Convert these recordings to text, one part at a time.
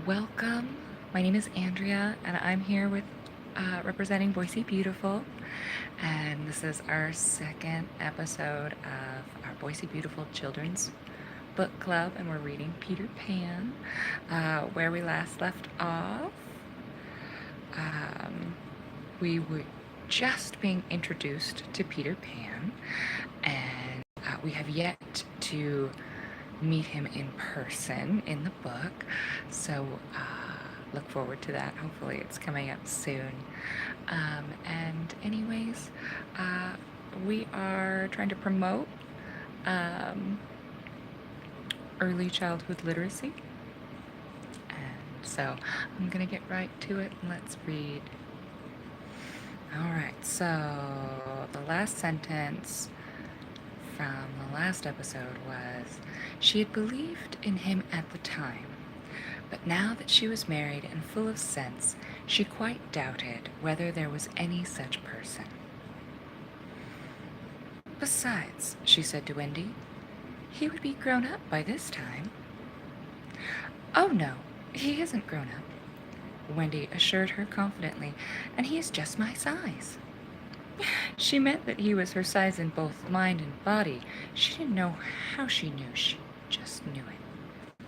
Welcome. My name is Andrea, and I'm here with representing Boise Beautiful. And this is our second episode of our Boise Beautiful Children's Book Club, and we're reading Peter Pan. Where we last left off, um, we were just being introduced to Peter Pan, and we have yet to meet him in person in the book. So look forward to that. Hopefully, it's coming up soon. And, anyways, uh, we are trying to promote um, early childhood literacy. And so I'm going to get right to it and let's read. All right, so the last sentence from the last episode was, she had believed in him at the time, but now that she was married and full of sense, she quite doubted whether there was any such person. Besides, she said to Wendy, he would be grown up by this time. Oh no, he isn't grown up, Wendy assured her confidently, and he is just my size. She meant that he was her size in both mind and body. She didn't know how she knew, she just knew it.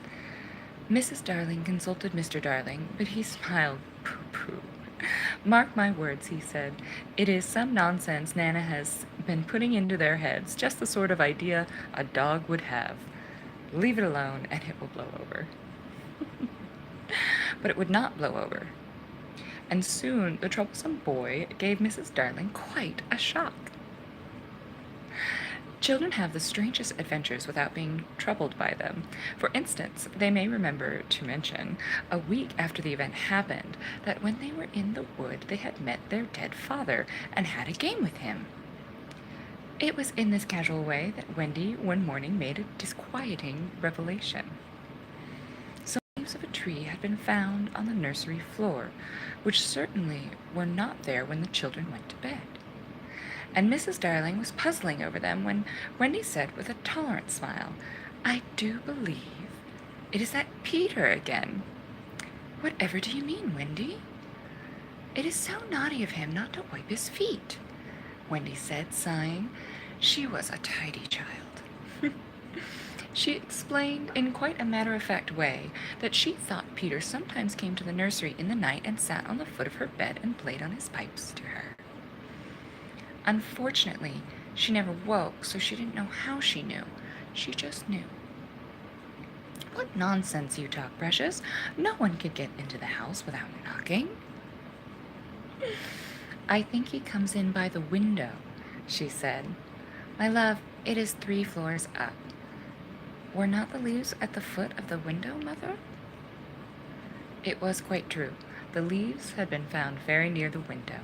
Mrs. Darling consulted Mr. Darling, but he smiled. Pooh-pooh. Mark my words, he said. It is some nonsense Nana has been putting into their heads, just the sort of idea a dog would have. Leave it alone, and it will blow over. But it would not blow over. And soon the troublesome boy gave Mrs. Darling quite a shock. Children have the strangest adventures without being troubled by them. For instance, they may remember to mention, a week after the event happened, that when they were in the wood they had met their dead father and had a game with him. It was in this casual way that Wendy one morning made a disquieting revelation. Some leaves of a tree had been found on the nursery floor, which certainly were not there when the children went to bed. And Mrs. Darling was puzzling over them when Wendy said with a tolerant smile, I do believe it is that Peter again. Whatever do you mean, Wendy? It is so naughty of him not to wipe his feet, Wendy said, sighing. She was a tidy child. She explained in quite a matter-of-fact way that she thought Peter sometimes came to the nursery in the night and sat on the foot of her bed and played on his pipes to her. Unfortunately, she never woke, so she didn't know how she knew. She just knew. What nonsense you talk, Precious. No one could get into the house without knocking. I think he comes in by the window, she said. My love, it is 3 floors up. Were not the leaves at the foot of the window, Mother? It was quite true. The leaves had been found very near the window.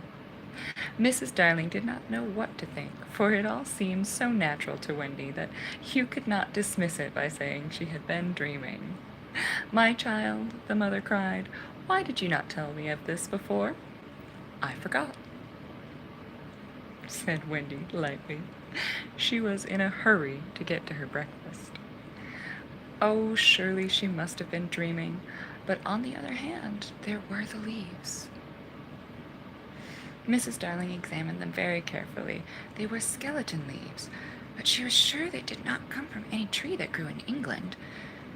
Mrs. Darling did not know what to think, for it all seemed so natural to Wendy that you could not dismiss it by saying she had been dreaming. My child, the mother cried, why did you not tell me of this before? I forgot, said Wendy lightly. She was in a hurry to get to her breakfast. Oh, surely she must have been dreaming, but on the other hand, there were the leaves. Mrs. Darling examined them very carefully. They were skeleton leaves, but she was sure they did not come from any tree that grew in England.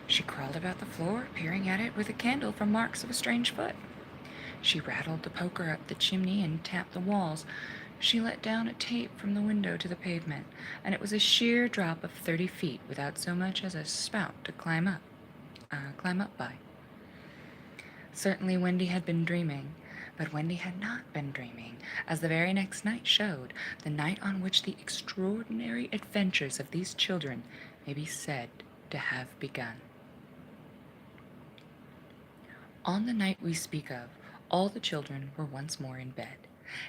She crawled about the floor, peering at it with a candle for marks of a strange foot. She rattled the poker up the chimney and tapped the walls. She let down a tape from the window to the pavement, and it was a sheer drop of 30 feet without so much as a spout to climb up by. Certainly Wendy had been dreaming, but Wendy had not been dreaming, as the very next night showed, the night on which the extraordinary adventures of these children may be said to have begun. On the night we speak of, all the children were once more in bed.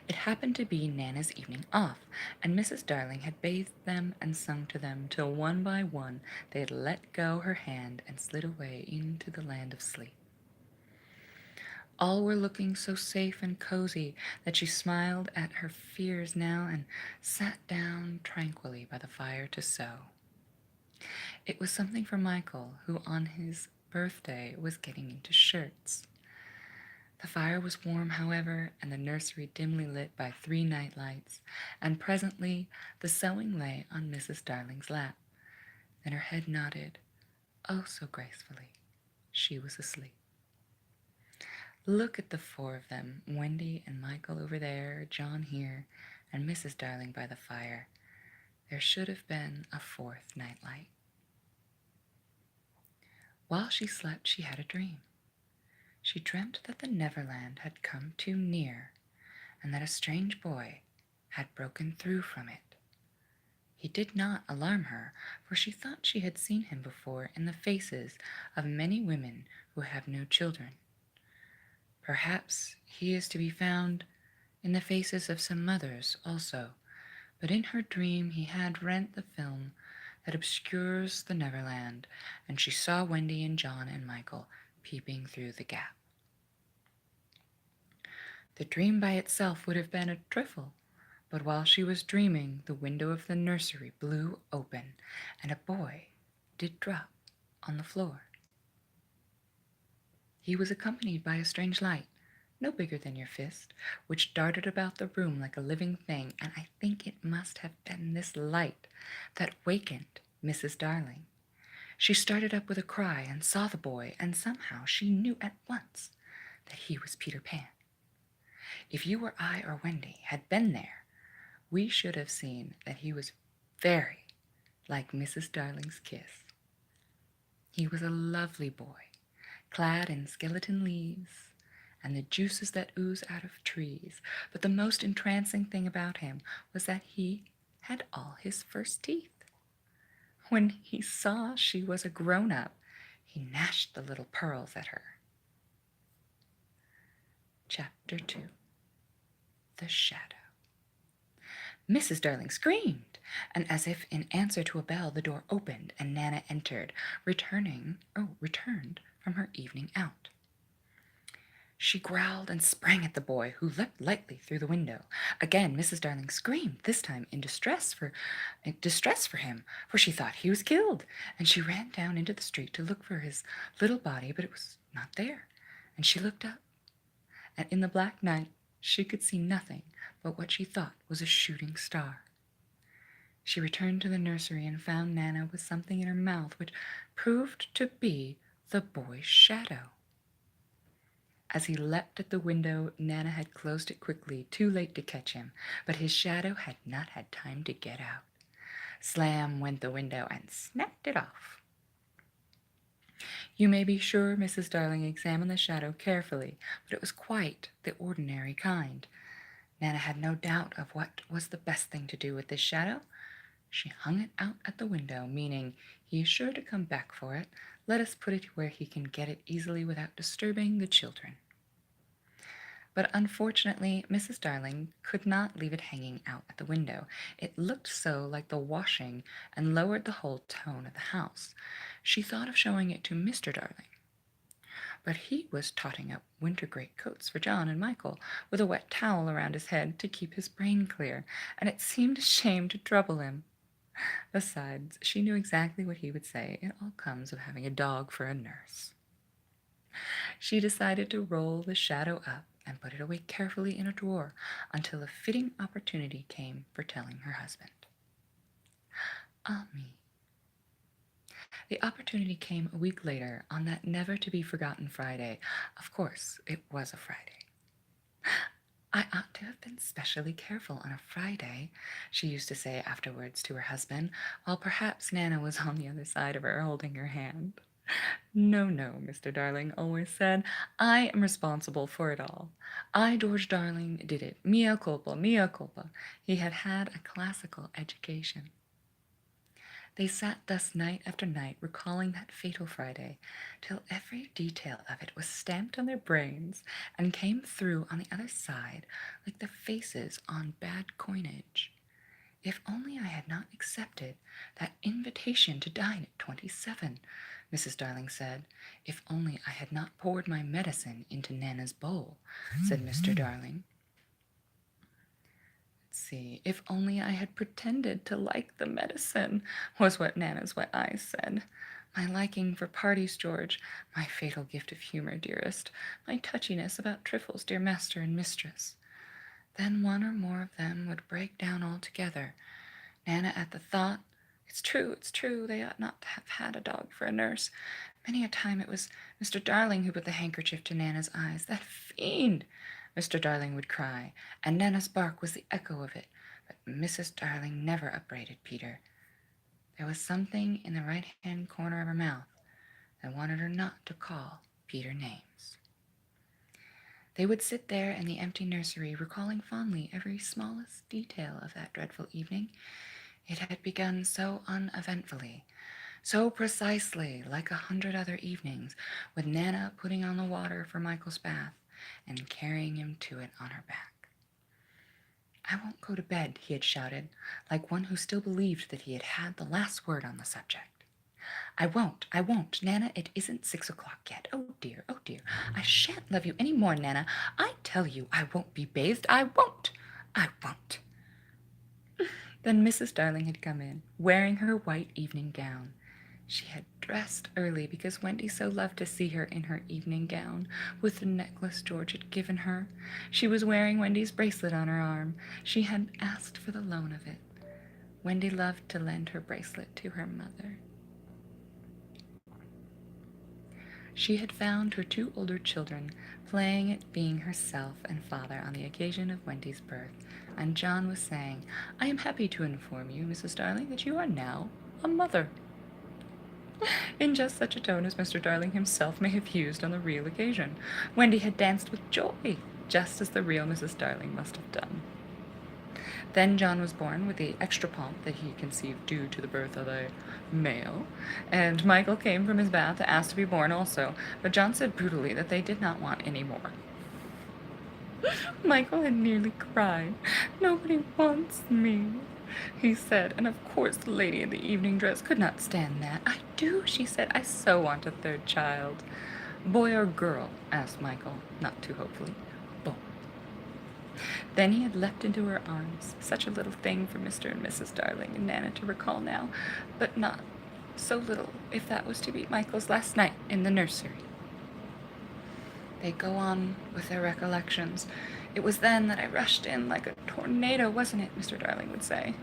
It happened to be Nana's evening off, and Mrs. Darling had bathed them and sung to them till one by one they had let go her hand and slid away into the land of sleep. All were looking so safe and cozy that she smiled at her fears now and sat down tranquilly by the fire to sew. It was something for Michael, who on his birthday was getting into shirts. The fire was warm, however, and the nursery dimly lit by 3 night lights, and presently the sewing lay on Mrs. Darling's lap. Then her head nodded, oh so gracefully. She was asleep. Look at the 4 of them, Wendy and Michael over there, John here, and Mrs. Darling by the fire. There should have been a 4th nightlight. While she slept, she had a dream. She dreamt that the Neverland had come too near, and that a strange boy had broken through from it. He did not alarm her, for she thought she had seen him before in the faces of many women who have no children. Perhaps he is to be found in the faces of some mothers also, but in her dream he had rent the film that obscures the Neverland, and she saw Wendy and John and Michael peeping through the gap. The dream by itself would have been a trifle, but while she was dreaming, the window of the nursery blew open, and a boy did drop on the floor. He was accompanied by a strange light, no bigger than your fist, which darted about the room like a living thing, and I think it must have been this light that wakened Mrs. Darling. She started up with a cry and saw the boy, and somehow she knew at once that he was Peter Pan. If you or I or Wendy had been there, we should have seen that he was very like Mrs. Darling's kiss. He was a lovely boy, clad in skeleton leaves and the juices that ooze out of trees, but the most entrancing thing about him was that he had all his first teeth. When he saw she was a grown-up, he gnashed the little pearls at her. Chapter 2. The Shadow. Mrs. Darling screamed, and as if in answer to a bell, the door opened and Nana entered, returned from her evening out. She growled and sprang at the boy, who leapt lightly through the window. Again Mrs. Darling screamed, this time in distress for him, for she thought he was killed, and she ran down into the street to look for his little body, but it was not there. And she looked up, and in the black night she could see nothing but what she thought was a shooting star. She returned to the nursery and found Nana with something in her mouth which proved to be the boy's shadow. As he leapt at the window, Nana had closed it quickly, too late to catch him, but his shadow had not had time to get out. Slam went the window and snapped it off. You may be sure Mrs. Darling examined the shadow carefully, but it was quite the ordinary kind. Nana had no doubt of what was the best thing to do with this shadow. She hung it out at the window, meaning, he is sure to come back for it. Let us put it where he can get it easily without disturbing the children. But unfortunately, Mrs. Darling could not leave it hanging out at the window. It looked so like the washing and lowered the whole tone of the house. She thought of showing it to Mr. Darling, but he was totting up winter greatcoats for John and Michael, with a wet towel around his head to keep his brain clear, and it seemed a shame to trouble him. Besides, she knew exactly what he would say. It all comes of having a dog for a nurse. She decided to roll the shadow up and put it away carefully in a drawer until a fitting opportunity came for telling her husband. Ah me. The opportunity came a week later, on that never-to-be-forgotten Friday. Of course, it was a Friday. I ought to have been specially careful on a Friday, she used to say afterwards to her husband, while perhaps Nana was on the other side of her holding her hand. No, no, Mr. Darling always said, I am responsible for it all. I, George Darling, did it. Mea culpa, mea culpa. He had had a classical education. They sat thus night after night, recalling that fatal Friday, till every detail of it was stamped on their brains and came through on the other side like the faces on bad coinage. If only I had not accepted that invitation to dine at 27, Mrs. Darling said. If only I had not poured my medicine into Nana's bowl, said Mr. Darling. See, if only I had pretended to like the medicine, was what Nana's wet eyes said. My liking for parties, George, my fatal gift of humor, dearest, my touchiness about trifles, dear master and mistress. Then one or more of them would break down altogether. Nana at the thought, it's true, they ought not to have had a dog for a nurse. Many a time it was Mr. Darling who put the handkerchief to Nana's eyes. That fiend! Mr. Darling would cry, and Nana's bark was the echo of it. But Mrs. Darling never upbraided Peter. There was something in the right-hand corner of her mouth that wanted her not to call Peter names. They would sit there in the empty nursery, recalling fondly every smallest detail of that dreadful evening. It had begun so uneventfully, so precisely like 100 other evenings, with Nana putting on the water for Michael's bath and carrying him to it on her back. I won't go to bed, he had shouted, like one who still believed that he had had the last word on the subject. I won't. Nana, it isn't 6 o'clock yet. Oh dear. I shan't love you any more, Nana. I tell you, I won't be bathed. I won't. Then Mrs. Darling had come in, wearing her white evening gown. She had dressed early because Wendy so loved to see her in her evening gown, with the necklace George had given her. She was wearing Wendy's bracelet on her arm. She had asked for the loan of it. Wendy loved to lend her bracelet to her mother. She had found her 2 older children playing at being herself and father on the occasion of Wendy's birth, and John was saying, I am happy to inform you, Mrs. Darling, that you are now a mother, in just such a tone as Mr. Darling himself may have used on the real occasion. Wendy had danced with joy, just as the real Mrs. Darling must have done. Then John was born with the extra pomp that he conceived due to the birth of a male, and Michael came from his bath to ask to be born also, but John said brutally that they did not want any more. Michael had nearly cried. Nobody wants me, he said, and of course the lady in the evening dress could not stand that. I do, she said. I so want a 3rd child. Boy or girl? Asked Michael, not too hopefully. Boy. Then he had leapt into her arms, such a little thing for Mr. and Mrs. Darling and Nana to recall now, but not so little if that was to be Michael's last night in the nursery. They go on with their recollections. It was then that I rushed in like a tornado, wasn't it, Mr. Darling would say,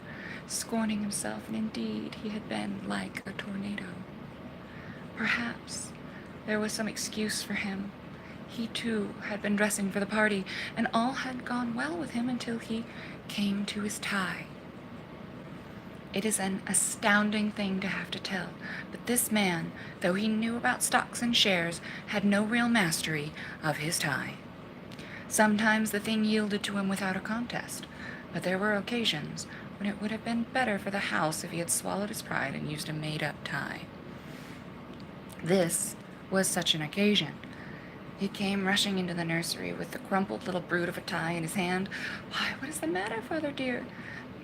scorning himself, and indeed he had been like a tornado. Perhaps there was some excuse for him. He, too, had been dressing for the party, and all had gone well with him until he came to his tie. It is an astounding thing to have to tell, but this man, though he knew about stocks and shares, had no real mastery of his tie. Sometimes the thing yielded to him without a contest, but there were occasions when it would have been better for the house if he had swallowed his pride and used a made-up tie. This was such an occasion. He came rushing into the nursery with the crumpled little brute of a tie in his hand. Why, what is the matter, father dear?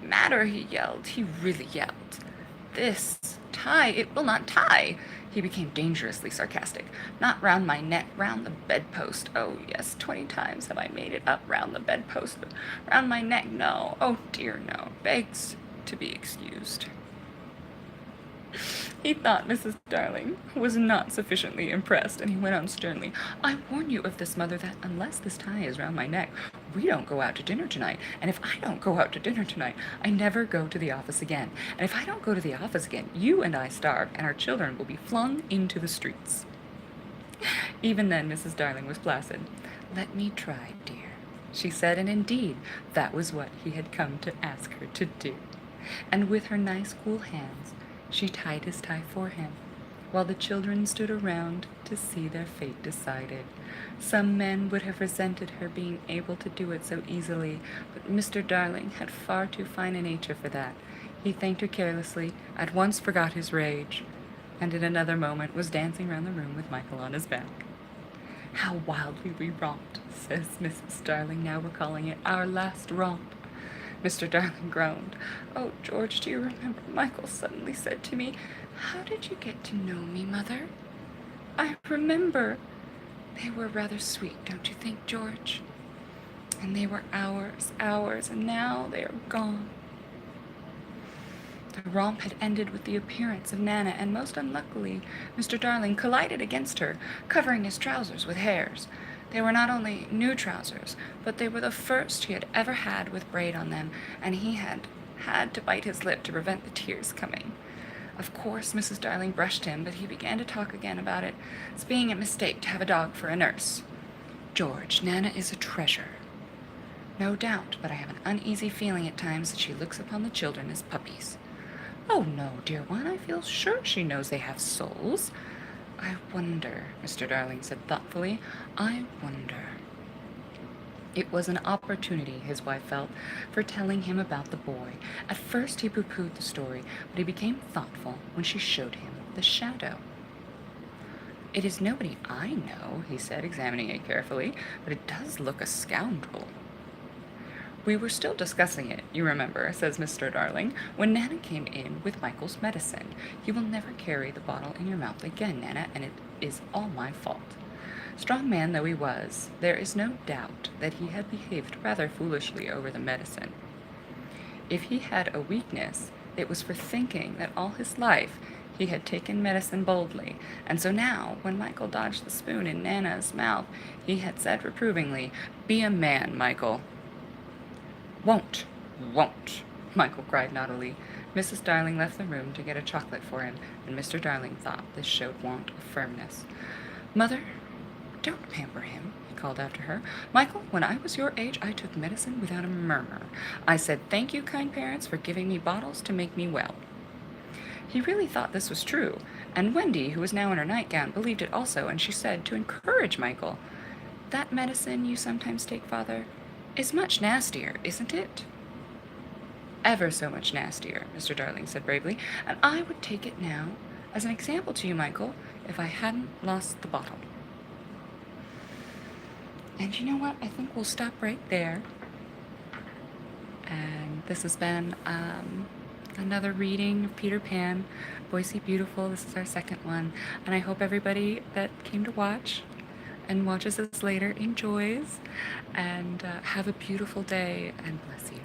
Matter, he yelled. He really yelled. This tie, it will not tie. He became dangerously sarcastic. Not round my neck, round the bedpost. Oh, yes, 20 times have I made it up round the bedpost, but round my neck, no. Oh, dear, no. Begs to be excused. He thought Mrs. Darling was not sufficiently impressed, and he went on sternly, I warn you of this, mother, that unless this tie is round my neck, we don't go out to dinner tonight, and if I don't go out to dinner tonight, I never go to the office again, and if I don't go to the office again, you and I starve, and our children will be flung into the streets. Even then Mrs. Darling was placid. Let me try, dear, she said, and indeed that was what he had come to ask her to do. And with her nice cool hands, she tied his tie for him, while the children stood around to see their fate decided. Some men would have resented her being able to do it so easily, but Mr. Darling had far too fine a nature for that. He thanked her carelessly, at once forgot his rage, and in another moment was dancing round the room with Michael on his back. How wildly we romped, says Mrs. Darling, now recalling it, our last romp. Mr. Darling groaned. Oh, George, do you remember Michael suddenly said to me, how did you get to know me, mother? I remember. They were rather sweet, don't you think, George? And they were hours, and now they are gone. The romp had ended with the appearance of Nana, and most unluckily, Mr. Darling collided against her, covering his trousers with hairs. They were not only new trousers, but they were the first he had ever had with braid on them, and he had to bite his lip to prevent the tears coming. Of course, Mrs. Darling brushed him, but he began to talk again about it, as being a mistake to have a dog for a nurse. George, Nana is a treasure. No doubt, but I have an uneasy feeling at times that she looks upon the children as puppies. Oh, no, dear one, I feel sure she knows they have souls. I wonder, Mr. Darling said thoughtfully, I wonder. It was an opportunity, his wife felt, for telling him about the boy. At first he pooh-poohed the story, but he became thoughtful when she showed him the shadow. It is nobody I know, he said, examining it carefully, but it does look a scoundrel. We were still discussing it, you remember, says Mr. Darling, when Nana came in with Michael's medicine. You will never carry the bottle in your mouth again, Nana, and it is all my fault. Strong man though he was, there is no doubt that he had behaved rather foolishly over the medicine. If he had a weakness, it was for thinking that all his life he had taken medicine boldly, and so now, when Michael dodged the spoon in Nana's mouth, he had said reprovingly, "Be a man, Michael." Won't, Michael cried naughtily. Mrs. Darling left the room to get a chocolate for him, and Mr. Darling thought this showed want of firmness. Mother, don't pamper him, he called after her. Michael, when I was your age, I took medicine without a murmur. I said, "Thank you, kind parents, for giving me bottles to make me well." He really thought this was true, and Wendy, who was now in her nightgown, believed it also, and she said, to encourage Michael, "That medicine you sometimes take, Father, is much nastier, isn't it?" "Ever so much nastier," Mr. Darling said bravely, "and I would take it now, as an example to you, Michael, if I hadn't lost the bottle." And you know what? I think we'll stop right there. And this has been another reading of Peter Pan, Boise Beautiful. This is our second one. And I hope everybody that came to watch and watches this later enjoys. And have a beautiful day, and bless you.